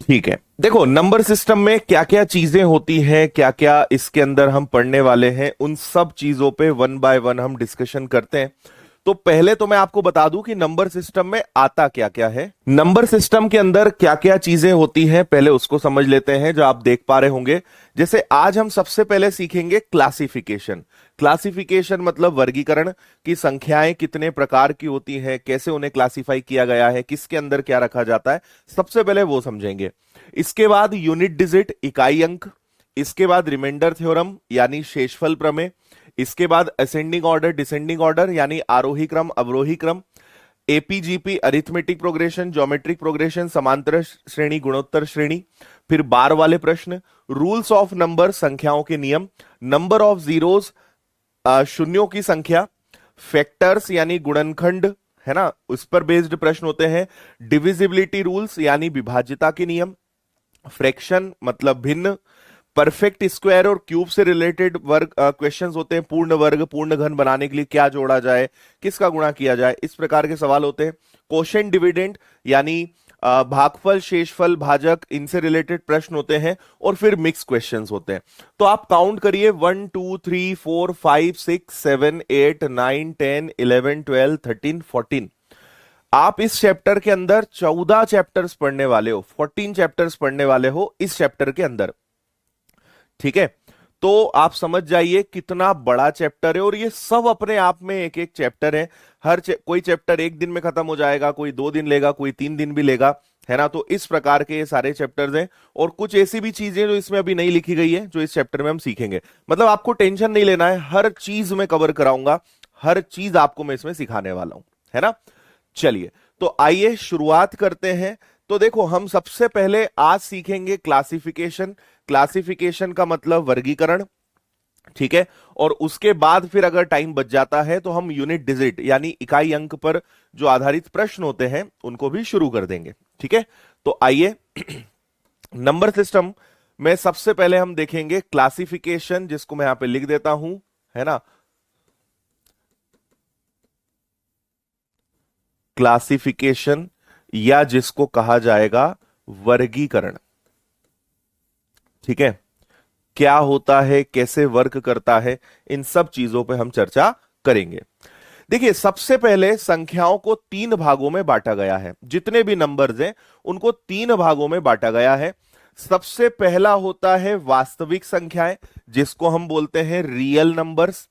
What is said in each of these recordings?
ठीक है, देखो नंबर सिस्टम में क्या क्या चीजें होती हैं, क्या क्या इसके अंदर हम पढ़ने वाले हैं, उन सब चीजों पे वन बाय वन हम डिस्कशन करते हैं। तो पहले तो मैं आपको बता दूं कि नंबर सिस्टम में आता क्या क्या है, नंबर सिस्टम के अंदर क्या क्या चीजें होती हैं, पहले उसको समझ लेते हैं जो आप देख पा रहे होंगे। जैसे आज हम सबसे पहले सीखेंगे क्लासिफिकेशन। क्लासिफिकेशन मतलब वर्गीकरण, की संख्याएं कितने प्रकार की होती हैं, कैसे उन्हें क्लासिफाई किया गया है, किसके अंदर क्या रखा जाता है, सबसे पहले वो समझेंगे। इसके बाद यूनिट डिजिट इकाई अंक, इसके बाद रिमाइंडर थ्योरम यानी शेषफल प्रमेय, इसके बाद असेंडिंग ऑर्डर डिसेंडिंग ऑर्डर यानी आरोही क्रम अवरोही क्रम, AP GP arithmetic progression geometric progression समांतर श्रेणी गुणोत्तर श्रेणी, फिर बार वाले प्रश्न, रूल्स ऑफ नंबर संख्याओं के नियम, नंबर ऑफ जीरोस शून्यों की संख्या, फैक्टर्स यानी गुणनखंड है ना, उस पर बेस्ड प्रश्न होते हैं, डिविजिबिलिटी रूल्स यानी विभाज्यता के नियम, फ्रैक्शन मतलब भिन्न, परफेक्ट स्क्वायर और क्यूब से रिलेटेड वर्ग क्वेश्चंस होते हैं, पूर्ण वर्ग पूर्ण घन बनाने के लिए क्या जोड़ा जाए, किसका गुणा किया जाए, इस प्रकार के सवाल होते हैं। कोशेंट डिविडेंड यानी भागफल शेषफल भाजक, इनसे रिलेटेड प्रश्न होते हैं, और फिर मिक्स क्वेश्चंस होते हैं। तो आप काउंट करिए 1 2 3 4 5 6 7 8 9 10 11 12 13 14। आप इस चैप्टर के अंदर 14 चैप्टर्स पढ़ने वाले हो, 14 चैप्टर्स पढ़ने वाले हो इस चैप्टर के अंदर। ठीक है, तो आप समझ जाइए कितना बड़ा चैप्टर है, और ये सब अपने आप में एक एक चैप्टर है। कोई चैप्टर एक दिन में खत्म हो जाएगा, कोई 2 दिन लेगा, कोई 3 दिन भी लेगा, है ना। तो इस प्रकार के ये सारे चैप्टर्स हैं, और कुछ ऐसी भी चीजें जो इसमें अभी नहीं लिखी गई है जो इस चैप्टर में हम सीखेंगे। मतलब आपको टेंशन नहीं लेना है, हर चीज में कवर कराऊंगा, हर चीज आपको मैं इसमें सिखाने वाला हूं, है ना। चलिए, तो आइए शुरुआत करते हैं। तो देखो, हम सबसे पहले आज सीखेंगे क्लासिफिकेशन। क्लासिफिकेशन का मतलब वर्गीकरण, ठीक है। और उसके बाद फिर अगर टाइम बच जाता है तो हम यूनिट डिजिट यानी इकाई अंक पर जो आधारित प्रश्न होते हैं उनको भी शुरू कर देंगे, ठीक है। तो आइए नंबर सिस्टम में सबसे पहले हम देखेंगे क्लासिफिकेशन, जिसको मैं यहां पे लिख देता हूं, है ना। क्लासिफिकेशन या जिसको कहा जाएगा वर्गीकरण, ठीक है। क्या होता है, कैसे वर्क करता है, इन सब चीजों पे हम चर्चा करेंगे। देखिए, सबसे पहले संख्याओं को 3 भागों में बांटा गया है। जितने भी नंबर्स हैं उनको 3 भागों में बांटा गया है। सबसे पहला होता है वास्तविक संख्याएं, जिसको हम बोलते हैं रियल नंबर्स।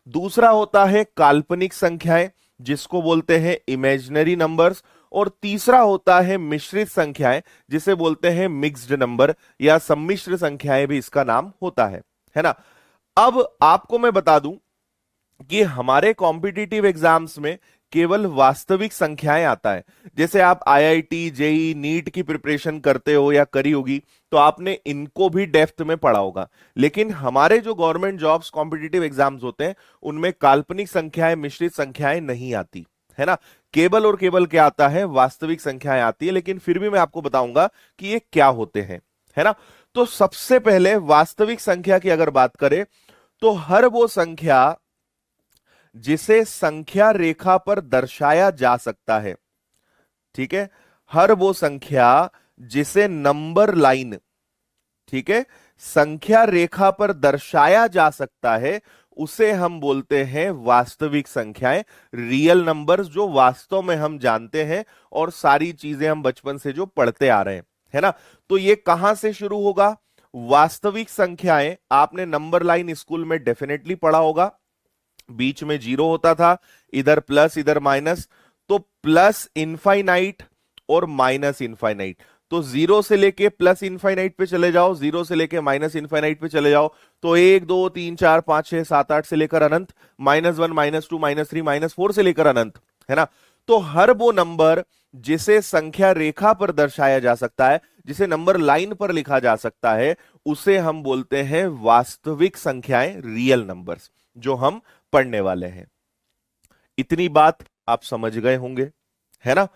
दूसरा होता है काल्पनिक संख्याएं, जिसको बोलते हैं इमेजिनरी नंबर्स। और तीसरा होता है मिश्रित संख्याएं, जिसे बोलते हैं मिक्स्ड नंबर या सम्मिश्र संख्याएं भी इसका नाम होता है ना। अब आपको मैं बता दूं कि हमारे कॉम्पिटिटिव एग्जाम्स में केवल वास्तविक संख्याएं आता है। जैसे आप आईआईटी जेई नीट की प्रिपरेशन करते हो या करी होगी, तो आपने इनको भी डेप्थ में पढ़ा होगा। लेकिन हमारे जो गवर्नमेंट जॉब्स कॉम्पिटिटिव एग्जाम्स होते हैं उनमें काल्पनिक संख्याएं मिश्रित संख्याएं नहीं आती, है ना। केवल और केवल क्या आता है, वास्तविक संख्याएं आती है। लेकिन फिर भी मैं आपको बताऊंगा कि ये क्या होते हैं, है ना। तो सबसे पहले वास्तविक संख्या की अगर बात करें तो हर वो संख्या जिसे संख्या रेखा पर दर्शाया जा सकता है, ठीक है, हर वो संख्या जिसे नंबर लाइन, ठीक है, संख्या रेखा पर दर्शाया जा सकता है, उसे हम बोलते हैं वास्तविक संख्याएं, रियल नंबर्स, जो वास्तव में हम जानते हैं और सारी चीजें हम बचपन से जो पढ़ते आ रहे हैं, है ना। तो ये कहां से शुरू होगा, वास्तविक संख्याएं आपने नंबर लाइन स्कूल में डेफिनेटली पढ़ा होगा। बीच में 0 होता था, इधर प्लस इधर माइनस, तो प्लस इनफाइनाइट और माइनस इनफाइनाइट। तो 0 से लेके प्लस इनफाइनाइट पे चले जाओ, 0 से लेके माइनस इनफाइनाइट पे चले जाओ, तो 1 2 3 4 5 6 7 8 से लेकर अनंत, -1 -2 -3 -4 से लेकर अनंत, है ना। तो हर वो नंबर जिसे संख्या रेखा पर दर्शाया जा सकता है, जिसे नंबर लाइन पर लिखा जा सकता है, उसे हम बोलते हैं वास्तविक संख्याएं, रियल नंबर्स, जो हम पढ़ने वाले हैं। इतनी बात आप समझ गए होंगे, है ना।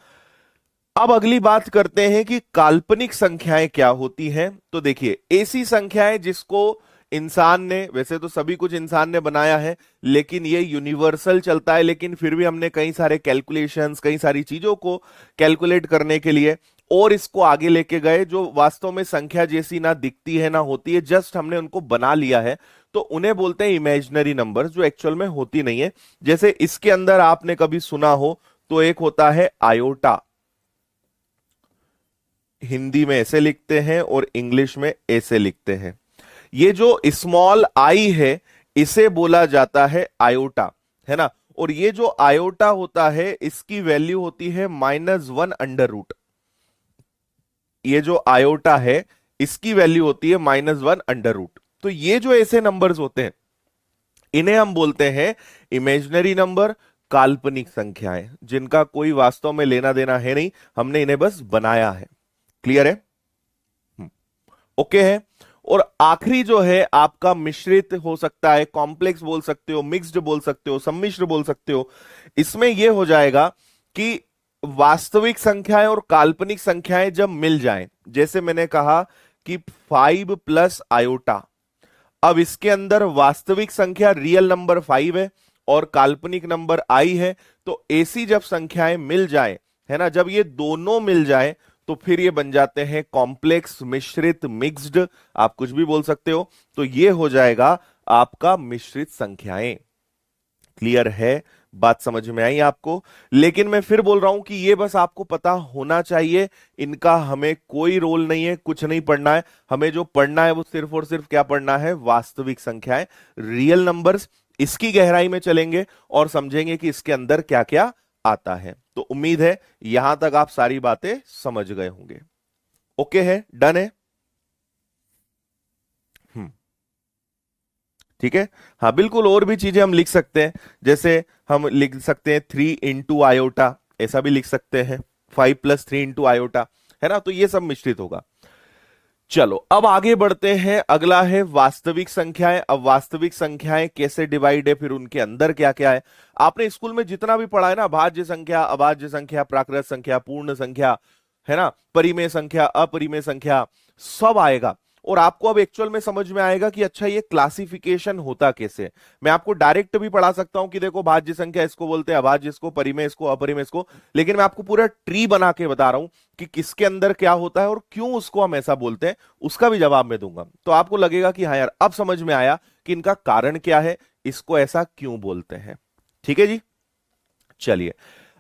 अब अगली बात करते हैं कि काल्पनिक संख्याएं क्या होती हैं। तो देखिए, ऐसी संख्याएं जिसको इंसान ने, वैसे तो सभी कुछ इंसान ने बनाया है, लेकिन ये यूनिवर्सल चलता है, लेकिन फिर भी हमने कई सारे कैलकुलेशंस, कई सारी चीजों को कैलकुलेट करने के लिए और इसको आगे लेके गए, जो वास्तव में संख्या जैसी ना दिखती है ना होती है, जस्ट हमने उनको बना लिया है, तो उन्हें बोलते हैं इमेजिनरी नंबर्स, जो एक्चुअल में होती नहीं है। जैसे इसके अंदर आपने कभी सुना हो तो एक होता है आयोटा, हिंदी में ऐसे लिखते हैं और इंग्लिश में ऐसे लिखते हैं। ये जो स्मॉल आई है इसे बोला जाता है आयोटा, है ना। और ये जो आयोटा होता है इसकी वैल्यू होती है -1 अंडर रूट। ये जो आयोटा है इसकी वैल्यू होती है -1 अंडर रूट। तो ये जो ऐसे नंबर्स होते हैं इन्हें हम बोलते हैं इमेजिनरी नंबर, काल्पनिक संख्याएं, जिनका कोई वास्तव में लेना देना है नहीं, हमने इन्हें बस बनाया है। क्लियर है? ओके है। और आखिरी जो है आपका मिश्रित हो सकता है, कॉम्प्लेक्स बोल सकते हो, मिक्स्ड बोल सकते हो, सम्मिश्र बोल सकते हो। इसमें यह हो जाएगा कि वास्तविक संख्याएं और काल्पनिक संख्याएं जब मिल जाएं, जैसे मैंने कहा कि 5 प्लस आयोटा, अब इसके अंदर वास्तविक संख्या रियल नंबर 5 है और काल्पनिक नंबर आई है, तो ऐसी जब संख्याएं मिल जाए, है ना, जब ये दोनों मिल जाए तो फिर ये बन जाते हैं कॉम्प्लेक्स, मिश्रित, मिक्स्ड, आप कुछ भी बोल सकते हो। तो ये हो जाएगा आपका मिश्रित संख्याएं। क्लियर है? बात समझ में आई आपको? लेकिन मैं फिर बोल रहा हूं कि ये बस आपको पता होना चाहिए, इनका हमें कोई रोल नहीं है, कुछ नहीं पढ़ना है। हमें जो पढ़ना है वो सिर्फ और सिर्फ क्या पढ़ना है? वास्तविक संख्याएं, रियल नंबर्स। इसकी गहराई में चलेंगे और समझेंगे कि इसके अंदर क्या क्या आता है। तो उम्मीद है यहां तक आप सारी बातें समझ गए होंगे। ओके है? डन है? ठीक है। हाँ बिल्कुल, और भी चीजें हम लिख सकते हैं, जैसे हम लिख सकते हैं 3 इंटू आयोटा, ऐसा भी लिख सकते हैं 5 + 3 इंटू आयोटा, है ना। तो ये सब मिश्रित होगा। चलो अब आगे बढ़ते हैं। अगला है वास्तविक संख्याएं। अब वास्तविक संख्याएं कैसे डिवाइड है, फिर उनके अंदर क्या क्या है। आपने स्कूल में जितना भी पढ़ा है ना, भाज्य संख्या, अभाज्य संख्या, प्राकृत संख्या, पूर्ण संख्या, है ना, परिमेय संख्या, अपरिमेय संख्या, सब आएगा। और आपको अब एक्चुअल में समझ में आएगा कि अच्छा ये क्लासिफिकेशन होता कैसे। मैं आपको डायरेक्ट भी पढ़ा सकता हूं कि देखो भाज्य संख्या इसको बोलते हैं, अभाज्य इसको, परिमेय इसको, अपरिमेय इसको, लेकिन मैं आपको पूरा ट्री बना के बता रहा हूं कि किसके अंदर क्या होता है और क्यों उसको हम ऐसा बोलते हैं, उसका भी जवाब मैं दूंगा। तो आपको लगेगा कि हाँ यार अब समझ में आया कि इनका कारण क्या है, इसको ऐसा क्यों बोलते हैं। ठीक है जी, चलिए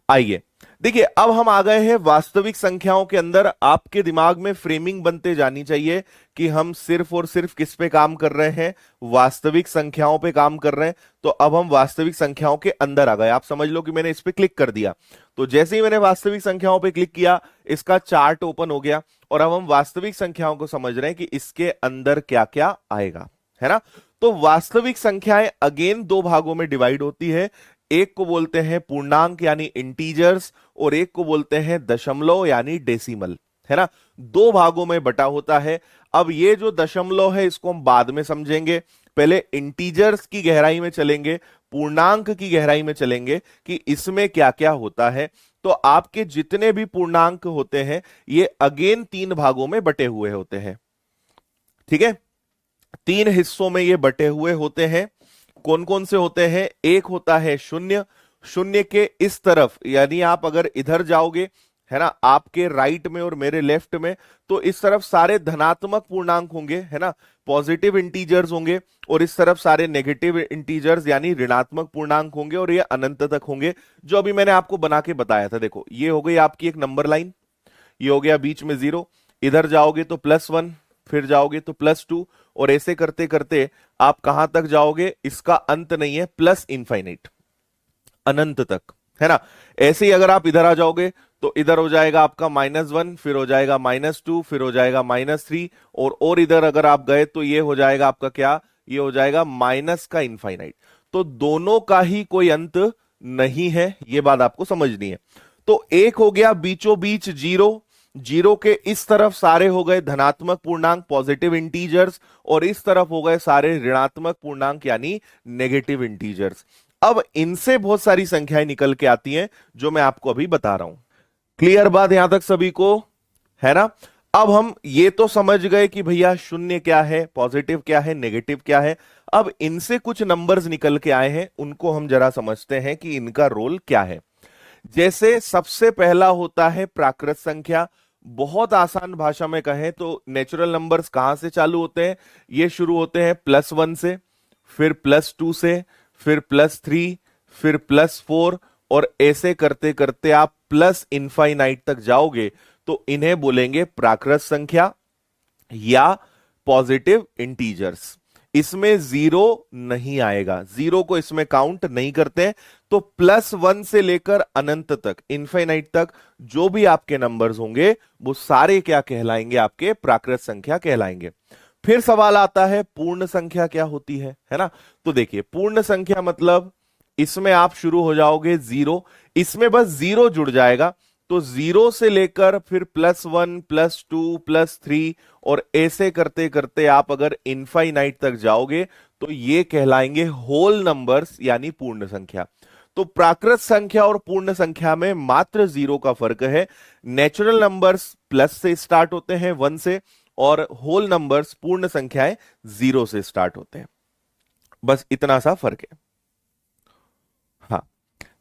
आइए देखिए। अब हम आ गए हैं वास्तविक संख्याओं के अंदर। आपके दिमाग में फ्रेमिंग बनते जानी चाहिए कि हम सिर्फ और सिर्फ किस पे काम कर रहे हैं? वास्तविक संख्याओं पे काम कर रहे हैं। तो अब हम वास्तविक संख्याओं के अंदर आ गए। आप समझ लो कि मैंने इस पे क्लिक कर दिया, तो जैसे ही मैंने वास्तविक संख्याओं पे क्लिक किया इसका चार्ट ओपन हो गया और अब हम वास्तविक संख्याओं को समझ रहे हैं कि इसके अंदर क्या क्या आएगा, है ना। तो वास्तविक संख्याएं अगेन दो भागों में डिवाइड होती है। एक को बोलते हैं पूर्णांक यानी इंटीजर्स और एक को बोलते हैं दशमलव यानी डेसिमल, है ना। दो भागों में बटा होता है। अब ये जो दशमलव है इसको हम बाद में समझेंगे, पहले इंटीजर्स की गहराई में चलेंगे, पूर्णांक की गहराई में चलेंगे कि इसमें क्या क्या होता है। तो आपके जितने भी पूर्णांक होते हैं ये अगेन तीन भागों में बटे हुए होते हैं। ठीक है, तीन हिस्सों में ये बटे हुए होते हैं। कौन कौन से होते हैं? एक होता है शून्य। शून्य के इस तरफ यानी आप अगर इधर जाओगे, है ना, आपके राइट में और मेरे लेफ्ट में, तो इस तरफ सारे धनात्मक पूर्णांक होंगे, है ना, पॉजिटिव इंटीजर्स होंगे, और इस तरफ सारे नेगेटिव इंटीजर्स यानी ऋणात्मक पूर्णांक होंगे, और ये अनंत तक होंगे, जो अभी मैंने आपको बना के बताया था। देखो ये हो गई आपकी एक नंबर लाइन, ये हो गया बीच में 0, इधर जाओगे तो +1, फिर जाओगे तो +2, और ऐसे करते करते आप कहां तक जाओगे इसका अंत नहीं है, +∞, अनंत तक, है ना। ऐसे ही अगर आप इधर आ जाओगे तो इधर हो जाएगा आपका -1, फिर हो जाएगा -2, फिर हो जाएगा -3, और इधर अगर आप गए तो ये हो जाएगा आपका क्या? ये हो जाएगा माइनस का इनफाइनाइट। तो दोनों का ही कोई अंत नहीं है, ये बात आपको समझनी है। तो एक हो गया बीचों बीच 0, 0 के इस तरफ सारे हो गए धनात्मक पूर्णांक पॉजिटिव इंटीजर्स, और इस तरफ हो गए सारे ऋणात्मक पूर्णांक यानी नेगेटिव इंटीजर्स। अब इनसे बहुत सारी संख्याएं निकल के आती हैं जो मैं आपको अभी बता रहा हूं। क्लियर बात यहां तक सभी को, है ना। अब हम ये तो समझ गए कि भैया शून्य क्या है, पॉजिटिव क्या है, नेगेटिव क्या है। अब इनसे कुछ नंबर्स निकल के आए हैं, उनको हम जरा समझते हैं कि इनका रोल क्या है। जैसे सबसे पहला होता है प्राकृत संख्या। बहुत आसान भाषा में कहें तो नेचुरल नंबर्स कहां से चालू होते हैं? ये शुरू होते हैं +1 से, फिर +2 से, फिर +3, फिर +4, और ऐसे करते करते आप प्लस इनफाइनाइट तक जाओगे तो इन्हें बोलेंगे प्राकृत संख्या या पॉजिटिव इंटीजर्स। इसमें जीरो नहीं आएगा, जीरो को इसमें काउंट नहीं करते। तो +1 से लेकर अनंत तक, इनफाइनाइट तक जो भी आपके नंबर्स होंगे वो सारे क्या कहलाएंगे? आपके प्राकृत संख्या कहलाएंगे। फिर सवाल आता है पूर्ण संख्या क्या होती है ना? तो देखिए पूर्ण संख्या मतलब इसमें आप शुरू हो जाओगे जीरो, इसमें बस जीरो जुड़ जाएगा, तो जीरो से लेकर फिर +1, +2, +3 और ऐसे करते करते आप अगर इनफाइनाइट तक जाओगे तो ये कहलाएंगे होल नंबर्स यानी पूर्ण संख्या। तो प्राकृत संख्या और पूर्ण संख्या में मात्र जीरो का फर्क है। नेचुरल नंबर्स प्लस से स्टार्ट होते हैं 1 से, और होल नंबर्स पूर्ण संख्याएं 0 से स्टार्ट होते हैं। बस इतना सा फर्क है। हाँ,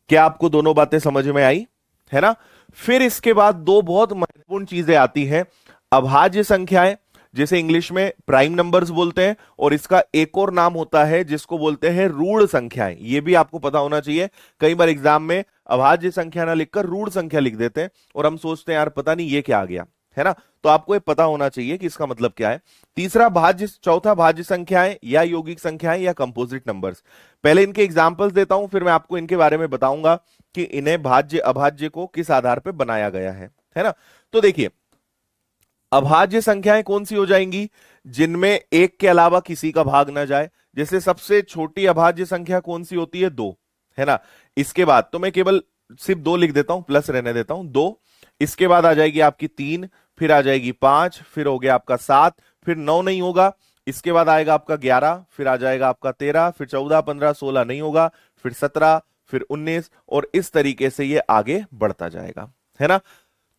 क्या आपको दोनों बातें समझ में आई? है ना? फिर इसके बाद दो बहुत महत्वपूर्ण चीजें आती हैं। अभाज्य संख्याएं, जिसे इंग्लिश में प्राइम नंबर्स बोलते हैं, और इसका एक और नाम होता है जिसको बोलते हैं रूढ़ संख्याएं। ये भी आपको पता होना चाहिए। कई बार एग्जाम में अभाज्य संख्या ना लिखकर रूढ़ संख्या लिख देते हैं और हम सोचते हैं यार पता नहीं ये क्या आ गया, है ना? तो आपको ये पता होना चाहिए कि इसका मतलब क्या है। तीसरा भाज्य, चौथा भाज्य संख्याएं या यौगिक संख्याएं या कंपोजिट नंबर्स। पहले इनके एग्जांपल्स देता हूं, फिर मैं आपको इनके बारे में बताऊंगा कि इन्हें भाज्य अभाज्य को किस आधार पर बनाया गया है ना? तो देखिए अभाज्य संख्याएं कौन सी हो जाएंगी? जिनमें एक के अलावा किसी का भाग ना जाए। जैसे सबसे छोटी अभाज्य संख्या कौन सी होती है? 2, है ना? इसके बाद तो मैं केवल सिर्फ 2 लिख देता हूं, प्लस रहने देता हूं, 2। इसके बाद आ जाएगी आपकी 3, फिर आ जाएगी 5, फिर हो गया आपका 7, फिर 9 नहीं होगा, इसके बाद आएगा आपका 11, फिर आ जाएगा आपका 13, फिर 14, 15, 16 नहीं होगा, फिर 17, फिर 19, और इस तरीके से ये आगे बढ़ता जाएगा, है ना?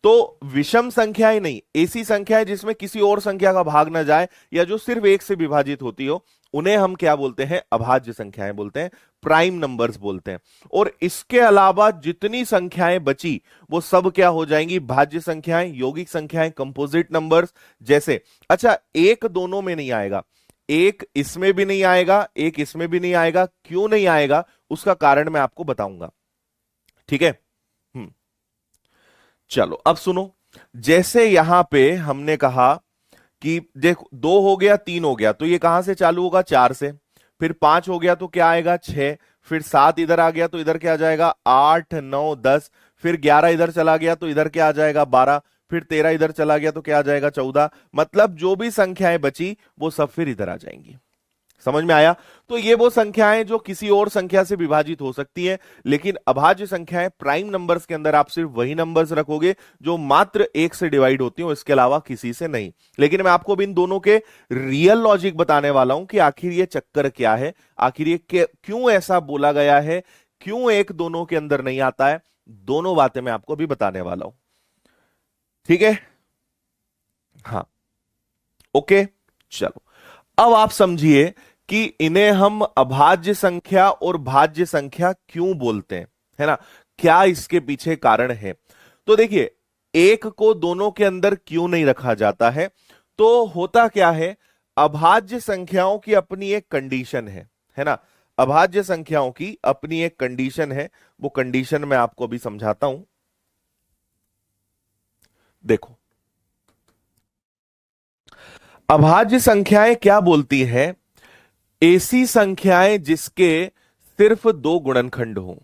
तो विषम संख्याएं नहीं, ऐसी संख्याएं जिसमें किसी और संख्या का भाग ना जाए या जो सिर्फ एक से विभाजित होती हो, उन्हें हम क्या बोलते हैं? अभाज्य संख्याएं बोलते हैं, प्राइम नंबर्स बोलते हैं। और इसके अलावा जितनी संख्याएं बची वो सब क्या हो जाएंगी? भाज्य संख्याएं, यौगिक संख्याएं, कंपोजिट नंबर्स। जैसे अच्छा, एक दोनों में नहीं आएगा, एक इसमें भी नहीं आएगा, एक इसमें भी नहीं आएगा। क्यों नहीं आएगा? उसका कारण मैं आपको बताऊंगा, ठीक है? चलो अब सुनो। जैसे यहां पे हमने कहा कि देखो 2 हो गया, 3 हो गया, तो ये कहां से चालू होगा? 4 से। फिर 5 हो गया तो क्या आएगा? 6। फिर 7 इधर आ गया तो इधर क्या आ जाएगा? 8, 9, 10। फिर 11 इधर चला गया तो इधर क्या आ जाएगा? 12। फिर 13 इधर चला गया तो क्या आ जाएगा? 14। मतलब जो भी संख्याएं बची वो सब फिर इधर आ जाएंगी। समझ में आया? तो ये वो संख्याएं जो किसी और संख्या से विभाजित हो सकती है, लेकिन अभाज्य संख्याएं प्राइम नंबर्स के अंदर आप सिर्फ वही नंबर्स रखोगे जो मात्र 1 से डिवाइड होती हो, इसके अलावा किसी से नहीं। लेकिन मैं आपको इन दोनों के रियल लॉजिक बताने वाला हूं कि आखिर ये चक्कर क्या है, आखिर ये क्यों ऐसा बोला गया है, क्यों एक दोनों के अंदर नहीं आता है। दोनों बातें मैं आपको अभी बताने वाला हूं, ठीक है? हाँ, ओके, चलो अब आप समझिए कि इन्हें हम अभाज्य संख्या और भाज्य संख्या क्यों बोलते हैं, है ना? क्या इसके पीछे कारण है? तो देखिए, एक को दोनों के अंदर क्यों नहीं रखा जाता है? तो होता क्या है, अभाज्य संख्याओं की अपनी एक कंडीशन है ना? अभाज्य संख्याओं की अपनी एक कंडीशन है, वो कंडीशन मैं आपको अभी समझाता हूं। देखो, अभाज्य संख्याएं क्या बोलती हैं? ऐसी संख्याएं जिसके सिर्फ 2 गुणनखंड हो।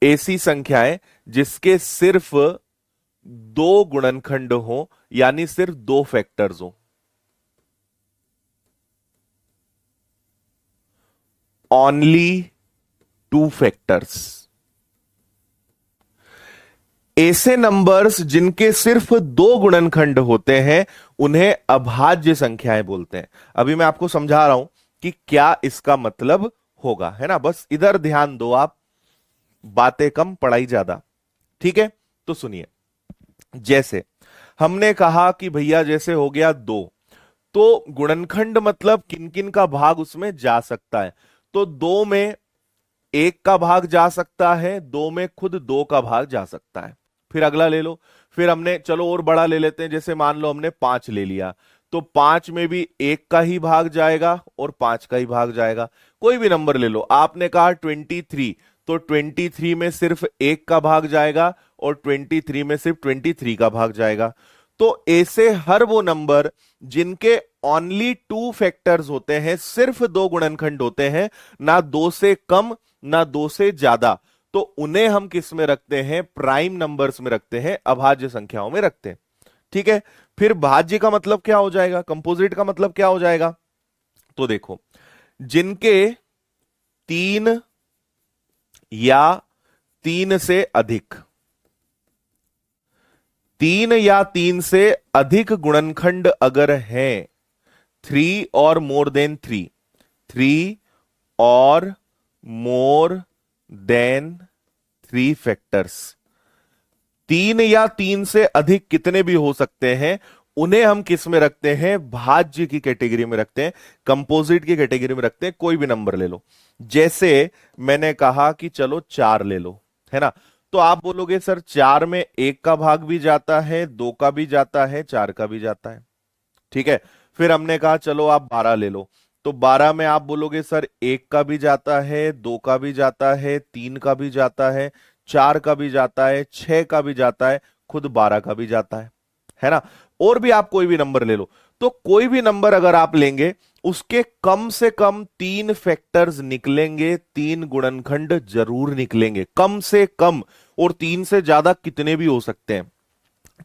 ऐसी संख्याएं जिसके सिर्फ 2 गुणनखंड हो, यानी सिर्फ 2 फैक्टर्स हो। Only 2 factors. ऐसे नंबर्स जिनके सिर्फ 2 गुणनखंड होते हैं उन्हें अभाज्य संख्याएं बोलते हैं। अभी मैं आपको समझा रहा हूं कि क्या इसका मतलब होगा, है ना? बस इधर ध्यान दो आप, बातें कम पढ़ाई ज्यादा, ठीक है? तो सुनिए, जैसे हमने कहा कि भैया जैसे हो गया 2, तो गुणनखंड मतलब किन किन का भाग उसमें जा सकता है। तो 2 में 1 का भाग जा सकता है, 2 में खुद 2 का भाग जा सकता है। फिर अगला ले लो, फिर हमने चलो और बड़ा ले लेते हैं, जैसे मान लो हमने 5 ले लिया, तो 5 में भी 1 का ही भाग जाएगा और 5 का ही भाग जाएगा। कोई भी नंबर ले लो, आपने कहा 23, तो 23 में सिर्फ 1 का भाग जाएगा और 23 में सिर्फ 23 का भाग जाएगा। तो ऐसे हर वो नंबर जिनके ओनली 2 फैक्टर्स होते हैं, सिर्फ 2 गुणनखंड होते हैं, ना 2 से कम ना 2 से ज्यादा, तो उन्हें हम किस में रखते हैं? प्राइम नंबर्स में रखते हैं, अभाज्य संख्याओं में रखते हैं। ठीक है, फिर भाज्य का मतलब क्या हो जाएगा, कंपोजिट का मतलब क्या हो जाएगा? तो देखो, जिनके 3 या 3 से अधिक, 3 या 3 से अधिक गुणनखंड अगर हैं, 3 और मोर देन 3, 3 और मोर देन 3 फैक्टर्स, 3 या 3 से अधिक कितने भी हो सकते हैं, उन्हें हम किस में रखते हैं? भाज्य की कैटेगरी में रखते हैं, कंपोजिट की कैटेगरी में रखते हैं। कोई भी नंबर ले लो, जैसे मैंने कहा कि चलो 4 ले लो, है ना, तो आप बोलोगे सर 4 में 1 का भाग भी जाता है, 2 का भी जाता है, 4 का भी जाता है। ठीक है, फिर हमने कहा चलो आप 12 ले लो, तो 12 में आप बोलोगे सर 1 का भी जाता है, 2 का भी जाता है, 3 का भी जाता है, 4 का भी जाता है, 6 का भी जाता है, खुद 12 का भी जाता है ना। और भी आप कोई भी नंबर ले लो, तो कोई भी नंबर अगर आप लेंगे, उसके कम से कम 3 फैक्टर्स निकलेंगे, 3 गुणनखंड जरूर निकलेंगे, कम से कम, और 3 से ज्यादा कितने भी हो सकते हैं।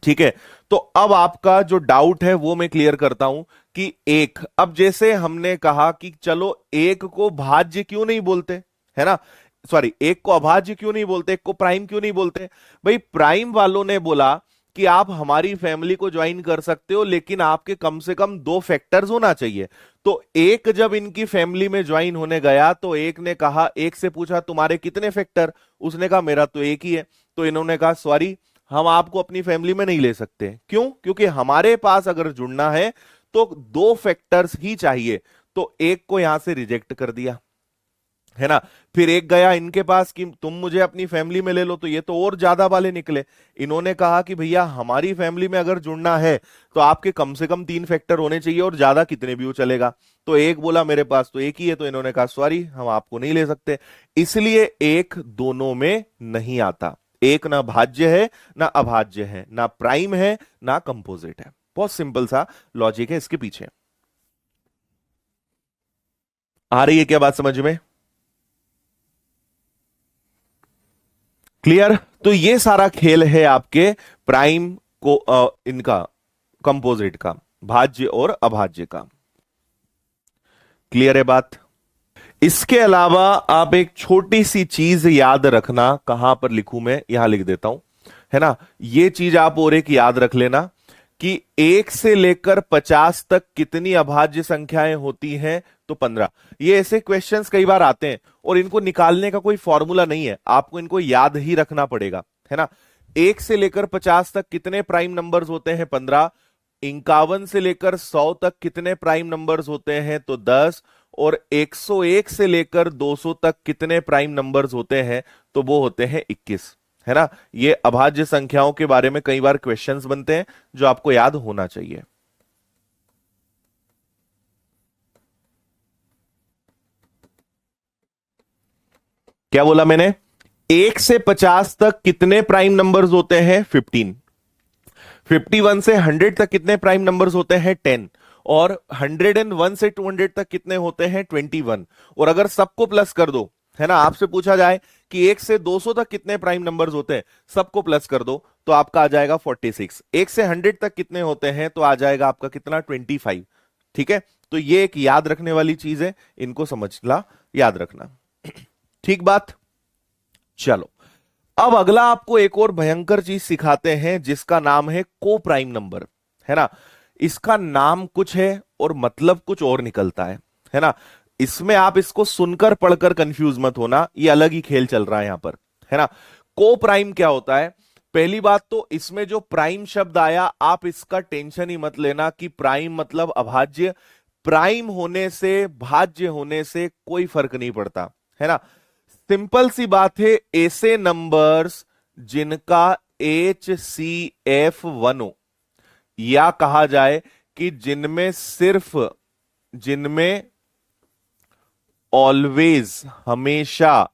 ठीक है, तो अब आपका जो डाउट है वो मैं क्लियर करता हूं कि एक, अब जैसे हमने कहा कि चलो 1 को भाज्य क्यों नहीं बोलते, है ना, सॉरी 1 को अभाज्य क्यों नहीं बोलते, 1 को प्राइम क्यों नहीं बोलते? भाई प्राइम वालों ने बोला कि आप हमारी फैमिली को ज्वाइन कर सकते हो, लेकिन आपके कम से कम 2 फैक्टर्स होना चाहिए। तो एक जब इनकी फैमिली में ज्वाइन होने गया, तो एक ने कहा, एक से पूछा तुम्हारे कितने फैक्टर, उसने कहा मेरा तो 1 ही है। तो इन्होंने कहा सॉरी, हम आपको अपनी फैमिली में नहीं ले सकते। क्यों? क्योंकि हमारे पास अगर जुड़ना है तो 2 फैक्टर्स ही चाहिए। तो 1 को यहां से रिजेक्ट कर दिया, है ना। फिर एक गया इनके पास कि तुम मुझे अपनी फैमिली में ले लो, तो ये तो और ज्यादा वाले निकले। इन्होंने कहा कि भैया हमारी फैमिली में अगर जुड़ना है तो आपके कम से कम 3 फैक्टर होने चाहिए, और ज्यादा कितने भी हो चलेगा। तो एक बोला मेरे पास तो 1 ही है, तो इन्होंने कहा सॉरी हम आपको नहीं ले सकते। इसलिए 1 दोनों में नहीं आता, 1 ना भाज्य है ना अभाज्य है, ना प्राइम है ना कंपोजिट है। बहुत सिंपल सा लॉजिक है इसके पीछे। आ रही है क्या बात समझ में? क्लियर? तो ये सारा खेल है आपके प्राइम को इनका कंपोजिट का, भाज्य और अभाज्य का। क्लियर है बात? इसके अलावा आप एक छोटी सी चीज याद रखना, कहां पर लिखूं मैं, यहां लिख देता हूं, है ना। ये चीज आप और एक याद रख लेना कि 1 से लेकर 50 तक कितनी अभाज्य संख्याएं होती हैं? तो 15। ये ऐसे क्वेश्चंस कई बार आते हैं और इनको निकालने का कोई फॉर्मूला नहीं है, आपको इनको याद ही रखना पड़ेगा, है ना। 1 से लेकर 50 तक कितने प्राइम नंबर्स होते हैं? 15। 51 से लेकर 100 तक कितने प्राइम नंबर्स होते हैं? तो 10। और 101 से लेकर 200 तक कितने प्राइम नंबर्स होते हैं? तो वो होते हैं 21, है ना। ये अभाज्य संख्याओं के बारे में कई बार क्वेश्चंस बनते हैं जो आपको याद होना चाहिए। क्या बोला मैंने? 1 से 50 तक कितने प्राइम नंबर्स होते हैं? 15। 51 से 100 तक कितने प्राइम नंबर्स होते हैं? 10। और 101 से 200 तक कितने होते हैं? 21। और अगर सबको प्लस कर दो, है ना, आपसे पूछा जाए कि 1 से 200 तक कितने प्राइम नंबर्स होते हैं, सबको प्लस कर दो तो आपका आ जाएगा 46। 1 से 100 तक कितने होते हैं? तो आ जाएगा आपका कितना? 25। ठीक है, तो ये एक याद रखने वाली चीज है, इनको समझना, याद रखना। ठीक बात। चलो, अब अगला आपको एक और भयंकर चीज सिखाते हैं जिसका नाम है को प्राइम नंबर, है ना। इसका नाम कुछ है और मतलब कुछ और निकलता है ना। इसमें आप इसको सुनकर पढ़कर कंफ्यूज मत होना, ये अलग ही खेल चल रहा है यहां पर, है ना। को प्राइम क्या होता है? पहली बात तो इसमें जो प्राइम शब्द आया, आप इसका टेंशन ही मत लेना कि प्राइम मतलब अभाज्य। प्राइम होने से, भाज्य होने से कोई फर्क नहीं पड़ता, है ना। सिंपल सी बात है, ऐसे नंबर्स जिनका HCF1 हो, या कहा जाए कि जिनमें ऑलवेज, हमेशा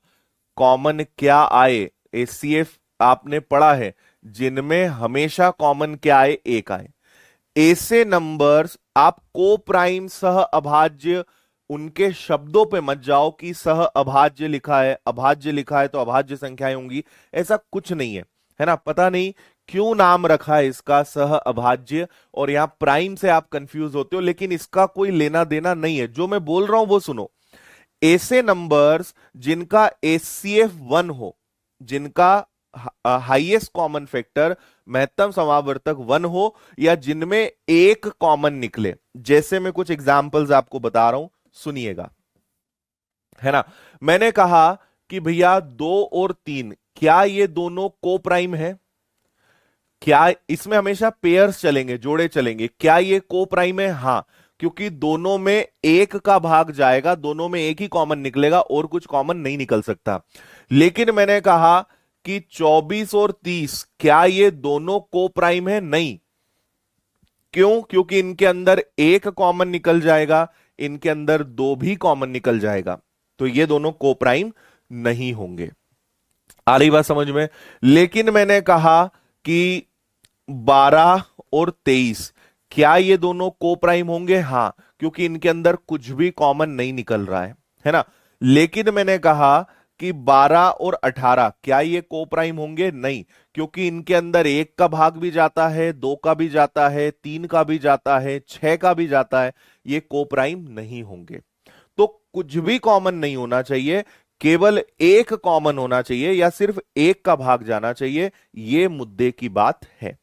कॉमन क्या आए, HCF आपने पढ़ा है, जिनमें हमेशा कॉमन क्या आए, एक आए, ऐसे नंबर्स आप को प्राइम सह अभाज्य, उनके शब्दों पे मत जाओ कि सह अभाज्य लिखा है, अभाज्य लिखा है तो अभाज्य संख्याएं होंगी, ऐसा कुछ नहीं है ना। पता नहीं क्यों नाम रखा है इसका सह अभाज्य, और यहां प्राइम से आप कंफ्यूज होते हो, लेकिन इसका कोई लेना देना नहीं है। जो मैं बोल रहा हूं वो सुनो, ऐसे नंबर्स जिनका HCF1 हो, जिनका हाईएस्ट कॉमन फैक्टर, महत्तम समावर्तक 1 हो, या जिनमें एक कॉमन निकले, जैसे मैं कुछ एग्जाम्पल्स आपको बता रहा हूं, सुनिएगा, है ना। मैंने कहा कि भैया 2 और 3, क्या ये दोनों को प्राइम है? क्या इसमें हमेशा पेयर्स चलेंगे, जोड़े चलेंगे, क्या ये को प्राइम है? हां, क्योंकि दोनों में एक का भाग जाएगा, दोनों में एक ही कॉमन निकलेगा और कुछ कॉमन नहीं निकल सकता। लेकिन मैंने कहा कि 24 और 30, क्या ये दोनों को प्राइम है? नहीं। क्यों? क्योंकि इनके अंदर एक कॉमन निकल जाएगा, इनके अंदर दो भी कॉमन निकल जाएगा, तो ये दोनों को प्राइम नहीं होंगे। आ रही बात समझ में? लेकिन मैंने कहा कि 12 और 23, क्या ये दोनों को प्राइम होंगे? हां, क्योंकि इनके अंदर कुछ भी कॉमन नहीं निकल रहा है ना। लेकिन मैंने कहा कि 12 और 18, क्या ये को प्राइम होंगे? नहीं, क्योंकि इनके अंदर एक का भाग भी जाता है, दो का भी जाता है, 3 का भी जाता है, 6 का भी जाता है, ये को प्राइम नहीं होंगे। तो कुछ भी कॉमन नहीं होना चाहिए, केवल एक कॉमन होना चाहिए, या सिर्फ एक का भाग जाना चाहिए, ये मुद्दे की बात है।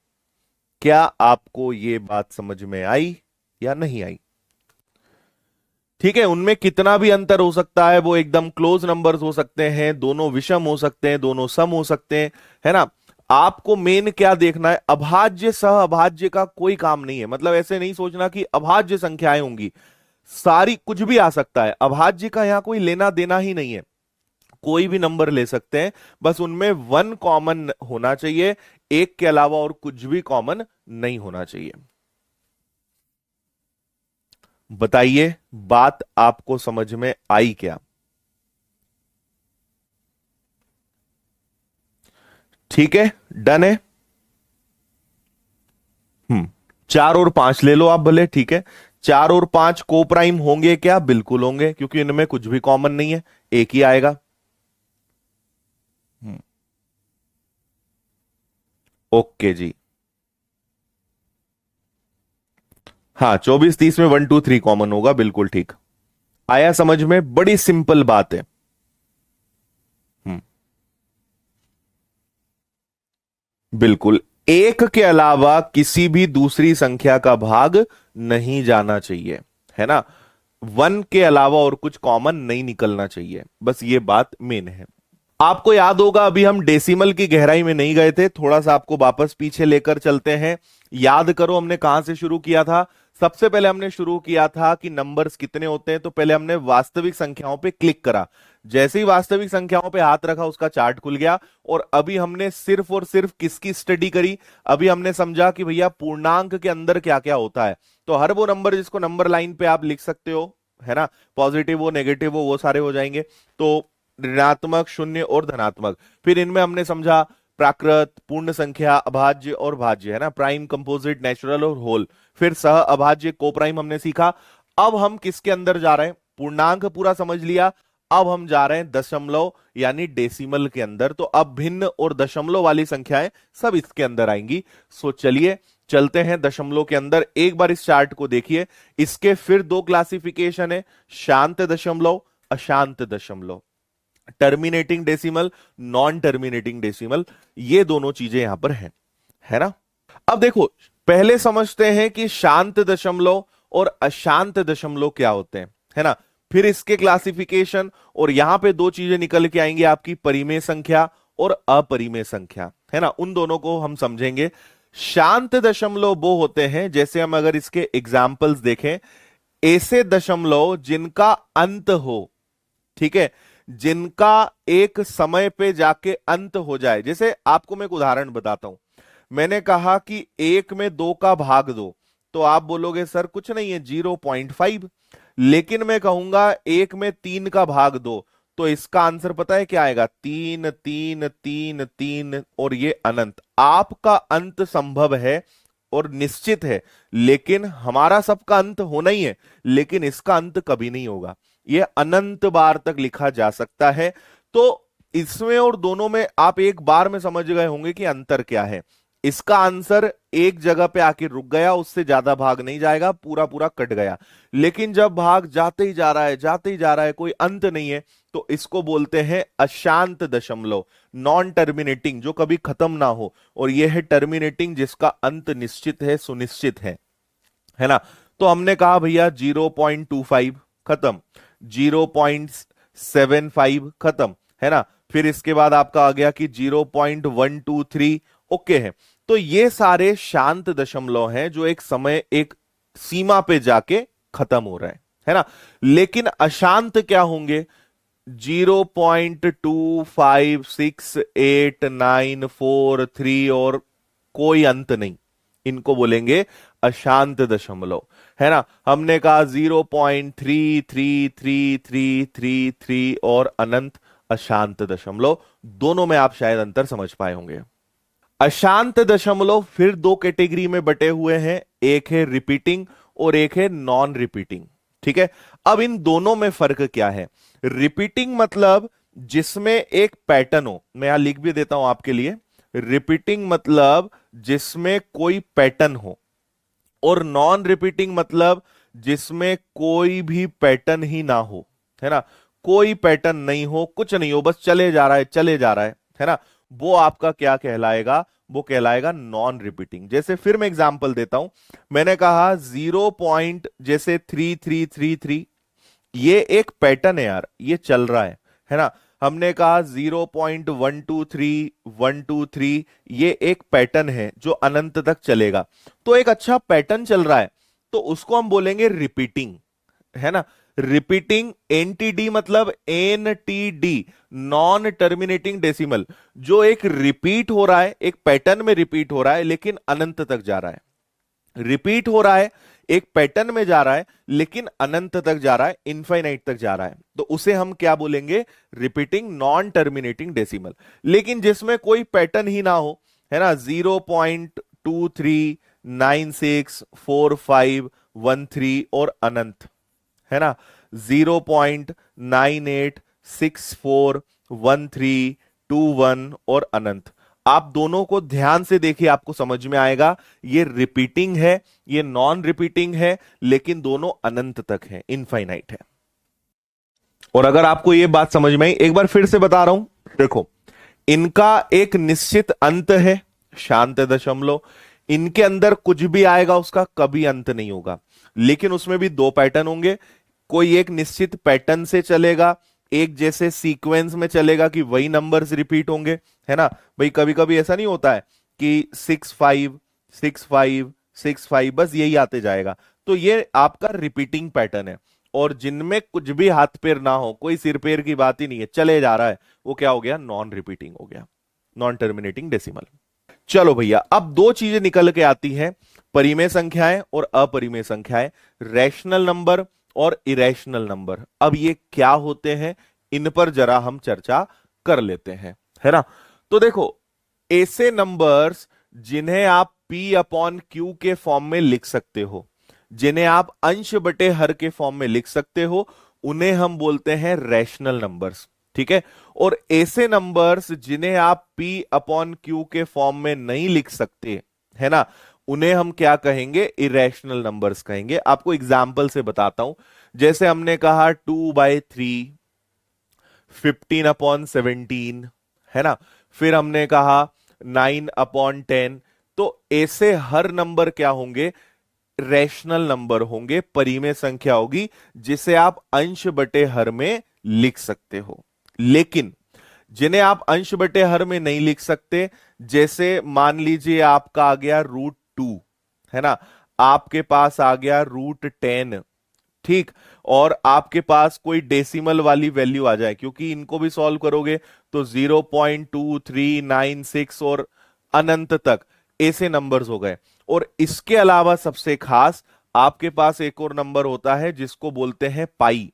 क्या आपको ये बात समझ में आई या नहीं आई? ठीक है, उनमें कितना भी अंतर हो सकता है, वो एकदम क्लोज नंबर्स हो सकते हैं, दोनों विषम हो सकते हैं, दोनों सम हो सकते हैं, है ना। आपको मेन क्या देखना है, अभाज्य सह अभाज्य का कोई काम नहीं है। मतलब ऐसे नहीं सोचना कि अभाज्य संख्याएं होंगी, सारी कुछ भी आ सकता है, अभाज्य का यहां कोई लेना देना ही नहीं है, कोई भी नंबर ले सकते हैं, बस उनमें 1 कॉमन होना चाहिए, एक के अलावा और कुछ भी कॉमन नहीं होना चाहिए। बताइए, बात आपको समझ में आई क्या? ठीक है, डन है। 4 और 5 ले लो आप भले, ठीक है। 4 और 5 को प्राइम होंगे क्या? बिल्कुल होंगे, क्योंकि इनमें कुछ भी कॉमन नहीं है, एक ही आएगा। ओके जी। हाँ, 24 30 में 1 2 3 कॉमन होगा, बिल्कुल ठीक। आया समझ में? बड़ी सिंपल बात है। हम्म बिल्कुल, एक के अलावा किसी भी दूसरी संख्या का भाग नहीं जाना चाहिए, है ना। 1 के अलावा और कुछ कॉमन नहीं निकलना चाहिए, बस ये बात मेन है। आपको याद होगा, अभी हम डेसिमल की गहराई में नहीं गए थे, थोड़ा सा आपको वापस पीछे लेकर चलते हैं। याद करो हमने कहां से शुरू किया था। सबसे पहले हमने शुरू किया था कि नंबर्स कितने होते हैं, तो पहले हमने वास्तविक संख्याओं पे क्लिक करा, जैसे ही वास्तविक संख्याओं पे हाथ रखा उसका चार्ट खुल गया। और अभी हमने सिर्फ और सिर्फ किसकी स्टडी करी? अभी हमने समझा कि भैया पूर्णांक के अंदर क्या क्या होता है। तो हर वो नंबर जिसको नंबर लाइन पे आप लिख सकते हो, है ना, पॉजिटिव हो नेगेटिव हो वो सारे हो जाएंगे। तो ऋणात्मक, शून्य और धनात्मक। फिर इनमें हमने समझा प्राकृत, पूर्ण संख्या, अभाज्य और भाज्य, है ना, प्राइम, कंपोजिट, नेचुरल और होल। फिर सह अभाज्य, को प्राइम हमने सीखा। अब हम किसके अंदर जा रहे हैं? पूर्णांक पूरा समझ लिया, अब हम जा रहे हैं दशमलव यानी डेसिमल के अंदर। तो अब भिन्न और दशमलव वाली संख्याएं सब इसके अंदर आएंगी। सो चलिए चलते हैं दशमलव के अंदर। एक बार इस चार्ट को देखिए, इसके फिर दो क्लासिफिकेशन है, शांत दशमलव, अशांत दशमलव, terminating decimal, non terminating decimal, ये दोनों चीजें यहां पर हैं, है ना। अब देखो, पहले समझते हैं कि शांत दशमलव और अशांत दशमलव क्या होते हैं, है ना। फिर इसके क्लासिफिकेशन, और यहां पे दो चीजें निकल के आएंगी आपकी, परिमेय संख्या और अपरिमेय संख्या, है ना, उन दोनों को हम समझेंगे। शांत दशमलव वो होते हैं, जैसे हम अगर इसके एग्जाम्पल्स देखें, ऐसे दशमलव जिनका अंत हो, ठीक है, जिनका एक समय पे जाके अंत हो जाए। जैसे आपको मैं एक उदाहरण बताता हूं, मैंने कहा कि 1 में 2 का भाग दो, तो आप बोलोगे सर कुछ नहीं है 0.5। लेकिन मैं कहूंगा 1 में 3 का भाग दो, तो इसका आंसर पता है क्या आएगा? 3 3 3 3 और ये अनंत। आपका अंत संभव है और निश्चित है, लेकिन हमारा सबका अंत होना ही है, लेकिन इसका अंत कभी नहीं होगा। ये अनंत बार तक लिखा जा सकता है। तो इसमें और दोनों में आप एक बार में समझ गए होंगे कि अंतर क्या है। इसका आंसर एक जगह पे आके रुक गया, उससे ज्यादा भाग नहीं जाएगा, पूरा पूरा कट गया। लेकिन जब भाग जाते ही जा रहा है, जाते ही जा रहा है, कोई अंत नहीं है, तो इसको बोलते हैं अशांत दशमलव, नॉन टर्मिनेटिंग, जो कभी खत्म ना हो। और यह है टर्मिनेटिंग, जिसका अंत निश्चित है, सुनिश्चित है ना। तो हमने कहा भैया 0.25 खत्म, 0.75 खत्म, है ना। फिर इसके बाद आपका आ गया कि 0.123 ओके है। तो ये सारे शांत दशमलव हैं जो एक समय, एक सीमा पे जाके खत्म हो रहे हैं, है ना। लेकिन अशांत क्या होंगे? 0.2568943 और कोई अंत नहीं, इनको बोलेंगे अशांत दशमलव, है ना। हमने कहा 0.333333 और अनंत अशांत दशमलव। दोनों में आप शायद अंतर समझ पाए होंगे। अशांत दशमलव फिर दो कैटेगरी में बटे हुए हैं, एक है रिपीटिंग और एक है नॉन रिपीटिंग। ठीक है, अब इन दोनों में फर्क क्या है? रिपीटिंग मतलब जिसमें एक पैटर्न हो, मैं यहां लिख भी देता हूं आपके लिए। रिपीटिंग मतलब जिसमें कोई पैटर्न हो, और नॉन रिपीटिंग मतलब जिसमें कोई भी पैटर्न ही ना हो, है ना। कोई पैटर्न नहीं हो, कुछ नहीं हो, बस चले जा रहा है, चले जा रहा है ना। वो आपका क्या कहलाएगा? वो कहलाएगा नॉन रिपीटिंग। जैसे फिर मैं एग्जांपल देता हूं, मैंने कहा 0 पॉइंट जैसे 3333, ये एक पैटर्न है यार, ये चल रहा है ना। हमने कहा 0.123 ये एक पैटर्न है जो अनंत तक चलेगा। तो एक अच्छा पैटर्न चल रहा है, तो उसको हम बोलेंगे रिपीटिंग, है ना। रिपीटिंग एनटीडी मतलब एनटीडी, नॉन टर्मिनेटिंग डेसिमल, जो एक रिपीट हो रहा है, एक पैटर्न में रिपीट हो रहा है लेकिन अनंत तक जा रहा है। रिपीट हो रहा है, एक पैटर्न में जा रहा है, लेकिन अनंत तक जा रहा है, इनफाइनाइट तक जा रहा है, तो उसे हम क्या बोलेंगे? Repeating non terminating decimal. लेकिन जिसमें कोई पैटर्न ही ना हो, है ना, 0.23964513 और अनंत, है ना, 0.98641321 और अनंत। आप दोनों को ध्यान से देखिए, आपको समझ में आएगा ये रिपीटिंग है, ये नॉन रिपीटिंग है, लेकिन दोनों अनंत तक है, इनफाइनाइट है। और अगर आपको ये बात समझ में आई, एक बार फिर से बता रहा हूं, देखो, इनका एक निश्चित अंत है, शांत दशमलव। इनके अंदर कुछ भी आएगा उसका कभी अंत नहीं होगा, लेकिन उसमें भी दो पैटर्न होंगे। कोई एक निश्चित पैटर्न से चलेगा, एक जैसे सीक्वेंस में चलेगा कि वही नंबर्स रिपीट होंगे, है ना। भाई कभी कभी ऐसा नहीं होता है कि 656565 बस यही आते जाएगा, तो ये आपका रिपीटिंग पैटर्न है। और जिनमें कुछ भी हाथ पैर ना हो, कोई सिर पैर की बात ही नहीं है, चले जा रहा है, वो क्या हो गया? नॉन रिपीटिंग हो गया, नॉन टर्मिनेटिंग डेसिमल। चलो भैया, अब दो चीजें निकल के आती हैं, परिमेय संख्याएं और अपरिमेय संख्याएं, रैशनल नंबर और इरेशनल नंबर। अब ये क्या होते हैं, इन पर जरा हम चर्चा कर लेते हैं, है ना। तो देखो, ऐसे नंबर्स जिन्हें आप P अपॉन Q के फॉर्म में लिख सकते हो, जिन्हें आप अंश बटे हर के फॉर्म में लिख सकते हो, उन्हें हम बोलते हैं रैशनल नंबर्स। ठीक है, और ऐसे नंबर्स जिन्हें आप P अपॉन Q के फॉर्म में नहीं लिख सकते, है ना, उन्हें हम क्या कहेंगे? इरेशनल नंबर्स कहेंगे। आपको एग्जाम्पल से बताता हूं, जैसे हमने कहा 2/3, 15/17, है ना। फिर हमने कहा 9/10। तो ऐसे हर नंबर क्या होंगे? रैशनल नंबर होंगे, परिमेय संख्या होगी, जिसे आप अंश बटे हर में लिख सकते हो। लेकिन जिन्हें आप अंश बटे हर में नहीं लिख सकते, जैसे मान लीजिए आपका आ गया √2, है ना, आपके पास आ गया √10, ठीक। और आपके पास कोई डेसिमल वाली वैल्यू आ जाए, क्योंकि इनको भी सॉल्व करोगे तो 0.2396 और अनंत तक ऐसे नंबर्स हो गए। और इसके अलावा सबसे खास आपके पास एक और नंबर होता है जिसको बोलते हैं पाई।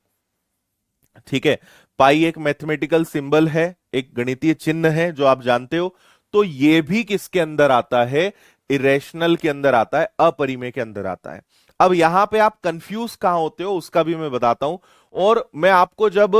ठीक है, पाई एक मैथमेटिकल सिंबल है, एक गणितीय चिन्ह है जो आप जानते हो। तो ये भी किसके अंदर आता है? इरेशनल के अंदर आता है, अपरिमेय के अंदर आता है। अब यहां पे आप कंफ्यूज कहां होते हो उसका भी मैं बताता हूं। और मैं आपको जब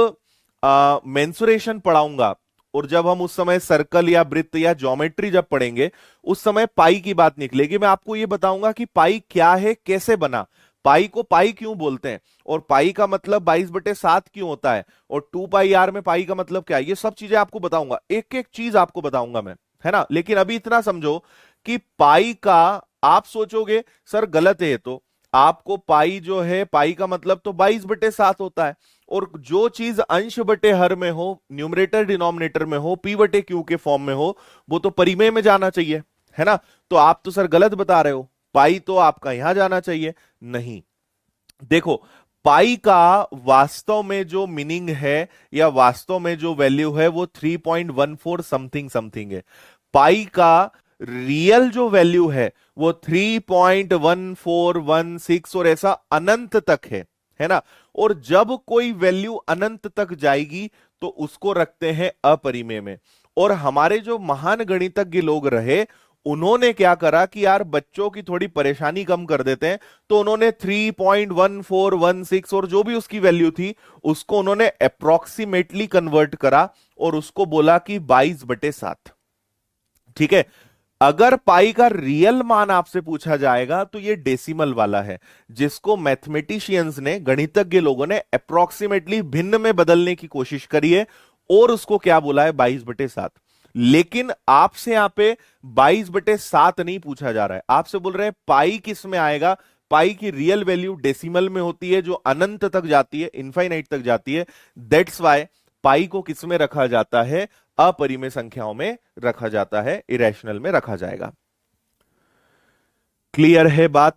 मेंसुरेशन पढ़ाऊंगा और जब हम उस समय सर्कल या वृत्त या ज्योमेट्री जब पढ़ेंगे, उस समय पाई की बात निकलेगी। मैं आपको यह बताऊंगा कि पाई क्या है, कैसे बना, पाई को पाई क्यों बोलते हैं, और पाई का मतलब 22/7 क्यों होता है, और 2 पाई r में पाई का मतलब क्या है। ये सब चीजें आपको बताऊंगा, एक एक चीज आपको बताऊंगा मैं, है ना। लेकिन अभी इतना समझो कि पाई का आप सोचोगे सर गलत है, तो आपको पाई जो है, पाई का मतलब तो 22/7 होता है। और जो चीज अंश बटे हर में हो, न्यूमरेटर डिनोमिनेटर में हो, पी बटे क्यू के फॉर्म में हो, वो तो परिमेय में जाना चाहिए, है ना। तो आप तो सर गलत बता रहे हो, पाई तो आपका यहां जाना चाहिए। नहीं, देखो, पाई का वास्तव में जो मीनिंग है या वास्तव में जो वैल्यू है वो 3.14 समथिंग समथिंग है। पाई का रियल जो वैल्यू है वो 3.1416 और ऐसा अनंत तक है ना। और जब कोई वैल्यू अनंत तक जाएगी तो उसको रखते हैं अपरिमेय में। और हमारे जो महान गणितज्ञ लोग रहे, उन्होंने क्या करा कि यार बच्चों की थोड़ी परेशानी कम कर देते हैं, तो उन्होंने 3.1416 और जो भी उसकी वैल्यू थी उसको उन्होंने अप्रोक्सीमेटली कन्वर्ट करा और उसको बोला कि 22/7। ठीक है, अगर पाई का रियल मान आपसे पूछा जाएगा तो ये डेसिमल वाला है, जिसको मैथमेटिशियंस ने, गणितज्ञ लोगों ने अप्रोक्सीमेटली भिन्न में बदलने की कोशिश करी है और उसको क्या बोला है? 22/7। लेकिन आपसे यहां पे 22/7 नहीं पूछा जा रहा है, आपसे बोल रहे हैं पाई किस में आएगा। पाई की रियल वैल्यू डेसिमल में होती है, जो अनंत तक जाती है, इनफाइनाइट तक जाती है। दैट्स वाई पाई को किस में रखा जाता है? अपरिमेय संख्याओं में रखा जाता है, इरेशनल में रखा जाएगा। क्लियर है बात?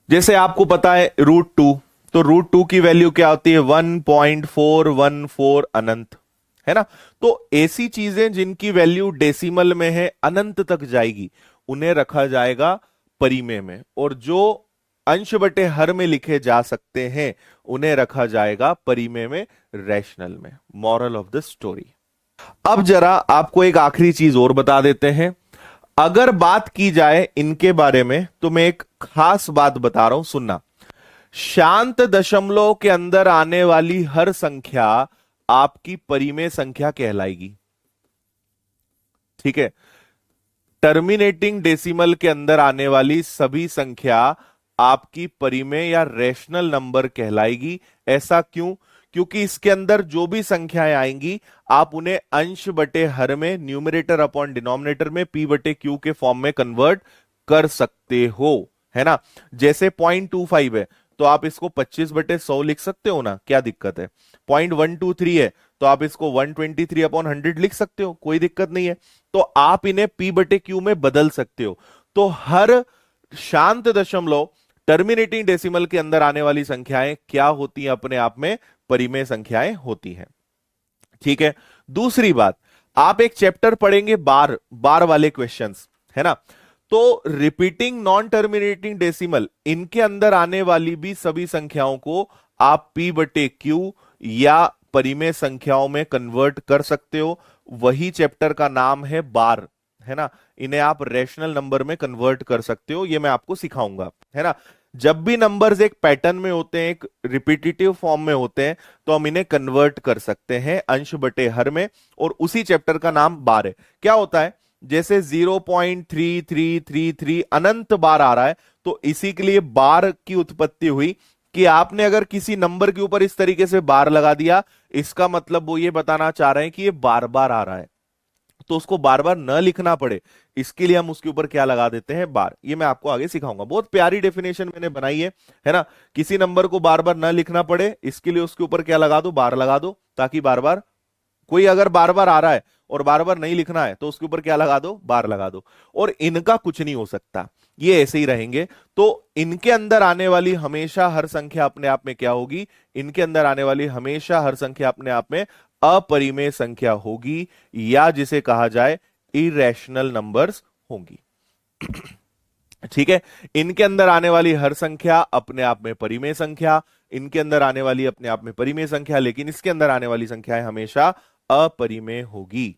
जैसे आपको पता है √2, तो √2 की वैल्यू क्या होती है? 1.414 अनंत, है ना। तो ऐसी चीजें जिनकी वैल्यू डेसिमल में है, अनंत तक जाएगी, उन्हें रखा जाएगा परिमेय में। और जो अंश बटे हर में लिखे जा सकते हैं उन्हें रखा जाएगा परिमेय में, रैशनल में। Moral of the story. अब जरा आपको एक आखिरी चीज और बता देते हैं। अगर बात की जाए इनके बारे में तो मैं एक खास बात बता रहा हूं, सुनना। शांत दशमलव के अंदर आने वाली हर संख्या आपकी परिमेय संख्या कहलाएगी। ठीक है, टर्मिनेटिंग डेसिमल के अंदर आने वाली सभी संख्या आपकी परिमेय या रैशनल नंबर कहलाएगी। ऐसा क्यों? क्योंकि इसके अंदर जो भी संख्याएं आएंगी आप उन्हें अंश बटे हर में, न्यूमरेटर अपॉन डिनोमिनेटर में, पी बटे क्यू के फॉर्म में कन्वर्ट कर सकते हो, है ना। जैसे 0.25 है तो आप इसको 25/100 लिख सकते हो ना, क्या दिक्कत है। 0.123 है तो आप इसको 123/100 लिख सकते हो, कोई दिक्कत नहीं है। तो आप इन्हें पी बटे क्यू में बदल सकते हो। तो हर शांत दशमलव, टर्मिनेटिंग डेसिमल के अंदर आने वाली संख्याएं क्या होती हैं? अपने आप में परिमेय संख्याएं होती हैं। ठीक है, दूसरी बात, आप एक चैप्टर पढ़ेंगे बार बार वाले क्वेश्चंस, है ना। तो रिपीटिंग नॉन टर्मिनेटिंग डेसिमल, इनके अंदर आने वाली भी सभी संख्याओं को आप पी बटे क्यू या परिमेय संख्याओं में कन्वर्ट कर सकते हो। वही चैप्टर का नाम है बार, है ना। इन्हें आप रैशनल नंबर में कन्वर्ट कर सकते हो, ये मैं आपको सिखाऊंगा, है ना। जब भी नंबर्स एक पैटर्न में होते हैं, एक रिपीटेटिव फॉर्म में होते हैं, तो हम इन्हें कन्वर्ट कर सकते हैं अंश बटे हर में, और उसी चैप्टर का नाम बार है। क्या होता है? जैसे 0.3333 अनंत बार आ रहा है, तो इसी के लिए बार की उत्पत्ति हुई कि आपने अगर किसी नंबर के ऊपर इस तरीके से बार लगा दिया, इसका मतलब वो ये बताना चाह रहे हैं कि ये बार बार आ रहा है, तो उसको बार बार न लिखना पड़े, इसके लिए हम उसके ऊपर क्या लगा देते हैं? बार। ये मैं आपको आगे सिखाऊंगा, बहुत प्यारी डेफिनेशन मैंने बनाई है ना। किसी नंबर को बार बार न लिखना पड़े, इसके लिए उसके ऊपर क्या लगा दो? बार लगा दो, ताकि बार बार कोई अगर बार बार आ रहा है और बार बार नहीं लिखना है तो उसके ऊपर क्या लगा दो, बार लगा दो। और इनका कुछ नहीं हो सकता, ये ऐसे ही रहेंगे। तो इनके अंदर आने वाली हमेशा हर संख्या अपने आप में क्या होगी, इनके अंदर आने वाली हमेशा हर संख्या अपने आप में अपरिमेय संख्या होगी, या जिसे कहा जाए इरेशनल नंबर्स होंगी। ठीक है, इनके अंदर आने वाली हर संख्या अपने आप में परिमेय संख्या, इनके अंदर आने वाली अपने आप में परिमेय संख्या, लेकिन इसके अंदर आने वाली संख्याएं हमेशा अपरिमेय होगी।